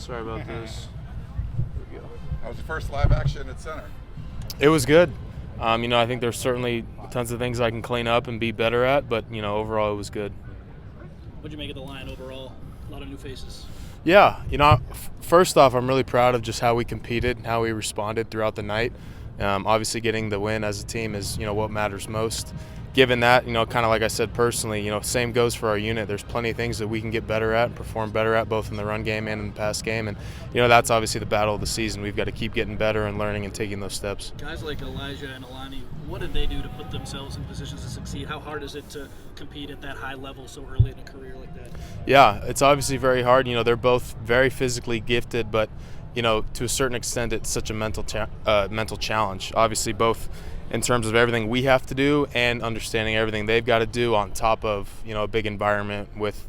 Sorry about this. There we go. How was your first live action at center? It was good. I think there's certainly tons of things I can clean up and be better at, but, overall it was good. What'd you make of the line overall? A lot of new faces. Yeah, first off, I'm really proud of just how we competed and how we responded throughout the night. Obviously getting the win as a team is, what matters most. Given that, kind of like I said personally, same goes for our unit. There's plenty of things that we can get better at and perform better at, both in the run game and in the pass game. And, that's obviously the battle of the season. We've got to keep getting better and learning and taking those steps. Guys like Elijah and Alani, what did they do to put themselves in positions to succeed? How hard is it to compete at that high level so early in a career like that? Yeah, it's obviously very hard. They're both very physically gifted, but, to a certain extent, it's such a mental challenge. Obviously, both in terms of everything we have to do and understanding everything they've got to do on top of, a big environment with,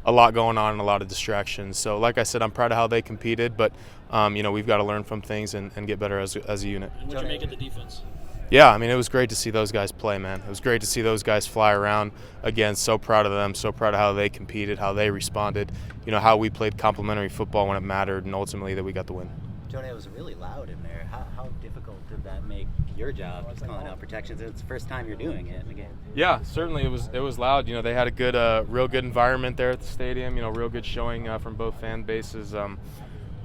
a lot going on and a lot of distractions. So like I said, I'm proud of how they competed, but, we've got to learn from things and get better as a unit. And what'd you make of the defense? Yeah, it was great to see those guys play, man. It was great to see those guys fly around. Again, so proud of them, so proud of how they competed, how they responded, how we played complementary football when it mattered, and ultimately that we got the win. Jonah, it was really loud in there. How difficult did that make your job, just calling out protections? It's the first time you're doing it in the game. Yeah, certainly it was loud. They had a good, real good environment there at the stadium. Real good showing from both fan bases.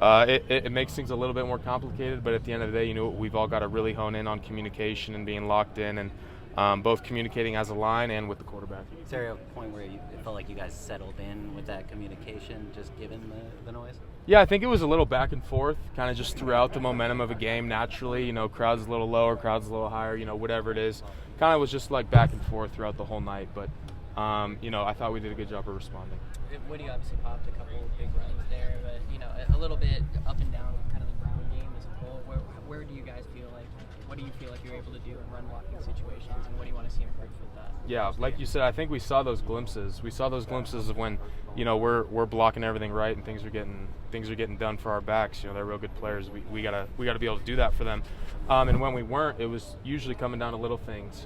It makes things a little bit more complicated, but at the end of the day, we've all got to really hone in on communication and being locked in, and both communicating as a line and with the quarterback. Is there a point where it felt like you guys settled in with that communication, just given the noise? Yeah, I think it was a little back and forth, kind of just throughout the momentum of a game naturally. Crowds a little lower, crowds a little higher, whatever it is. Kind of was just like back and forth throughout the whole night, but, I thought we did a good job of responding. Woody obviously popped a couple of big runs there, but, a little bit up and down kind of the ground game as a whole. Where do you guys feel like, what do you feel like you're able to do in run blocking situations, and what do you want to see improved with that? Yeah, like you said, I think we saw those glimpses. We saw those glimpses of when, we're blocking everything right and things are getting done for our backs. They're real good players. We gotta be able to do that for them. And when we weren't, it was usually coming down to little things.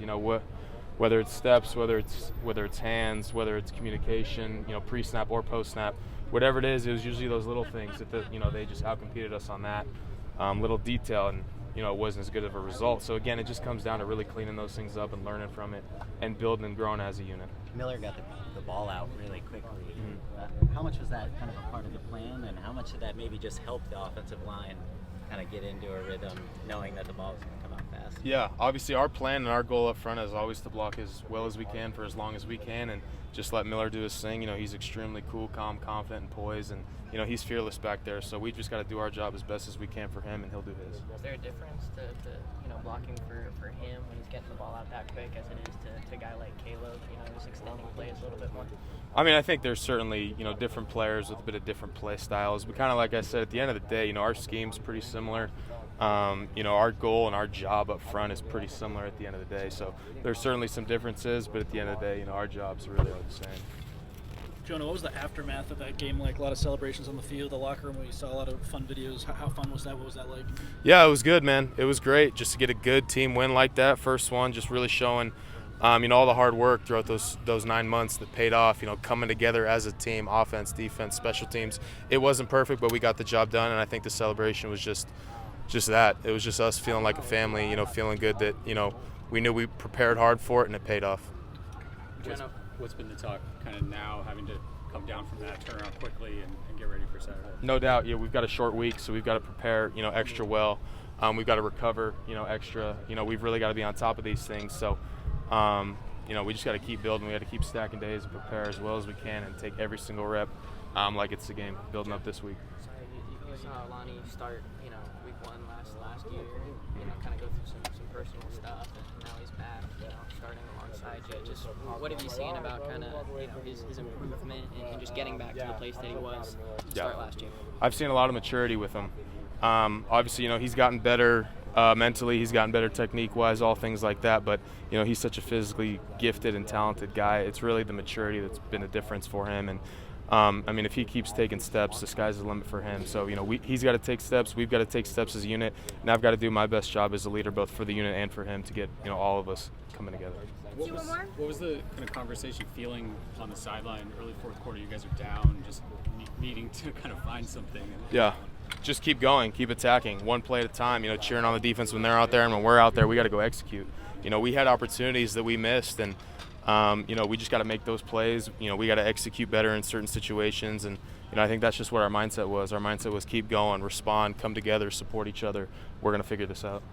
Whether it's steps, whether it's hands, whether it's communication, pre-snap or post-snap, whatever it is, it was usually those little things that they just outcompeted us on that little detail, and it wasn't as good of a result. So again, it just comes down to really cleaning those things up and learning from it and building and growing as a unit. Miller got the ball out really quickly. How much was that kind of a part of the plan, and how much did that maybe just help the offensive line kind of get into a rhythm, knowing that the ball was going to come out fast? Yeah, obviously our plan and our goal up front is always to block as well as we can for as long as we can, and just let Miller do his thing. He's extremely cool, calm, confident, and poised, and he's fearless back there. So we just got to do our job as best as we can for him, and he'll do his. Is there a difference to blocking for him when he's getting the ball out that quick as it is to a guy like Caleb, who's extending plays a little bit more? I think there's certainly, different players with a bit of different play styles. But kind of like I said, at the end of the day, our scheme's pretty similar. Our goal and our job up front is pretty similar at the end of the day. So there's certainly some differences, but at the end of the day, our jobs really are the same. Jonah, what was the aftermath of that game like? A lot of celebrations on the field, the locker room. We saw a lot of fun videos. How fun was that? What was that like? Yeah, it was good, man. It was great just to get a good team win like that. First one, just really showing, all the hard work throughout those 9 months that paid off. Coming together as a team, offense, defense, special teams. It wasn't perfect, but we got the job done, and I think the celebration was just that. It was just us feeling like a family. Feeling good that we knew we prepared hard for it, and it paid off. What's been the talk kind of now, having to come down from that, turn around quickly, and get ready for Saturday? No doubt. Yeah, we've got a short week, so we've got to prepare, extra well. We've got to recover, extra. We've really got to be on top of these things. So, we just got to keep building. We got to keep stacking days and prepare as well as we can and take every single rep like it's the game, building up this week. You saw Lonnie start, week one last year, kind of go through some personal stuff, and now he's back, starting alongside you. Just what have you seen about kind of, his improvement and just getting back to the place that he was to start last year? I've seen a lot of maturity with him. Obviously, he's gotten better mentally, he's gotten better technique-wise, all things like that, but, he's such a physically gifted and talented guy. It's really the maturity that's been a difference for him, and if he keeps taking steps, the sky's the limit for him. So, he's got to take steps. We've got to take steps as a unit. And I've got to do my best job as a leader, both for the unit and for him, to get, all of us coming together. What was the kind of conversation feeling on the sideline early fourth quarter? You guys are down. Just needing to kind of find something. Yeah. Just keep going, keep attacking, one play at a time, cheering on the defense when they're out there, and when we're out there, we got to go execute. We had opportunities that we missed, and, we just got to make those plays. We got to execute better in certain situations, and, I think that's just what our mindset was. Our mindset was keep going, respond, come together, support each other. We're going to figure this out.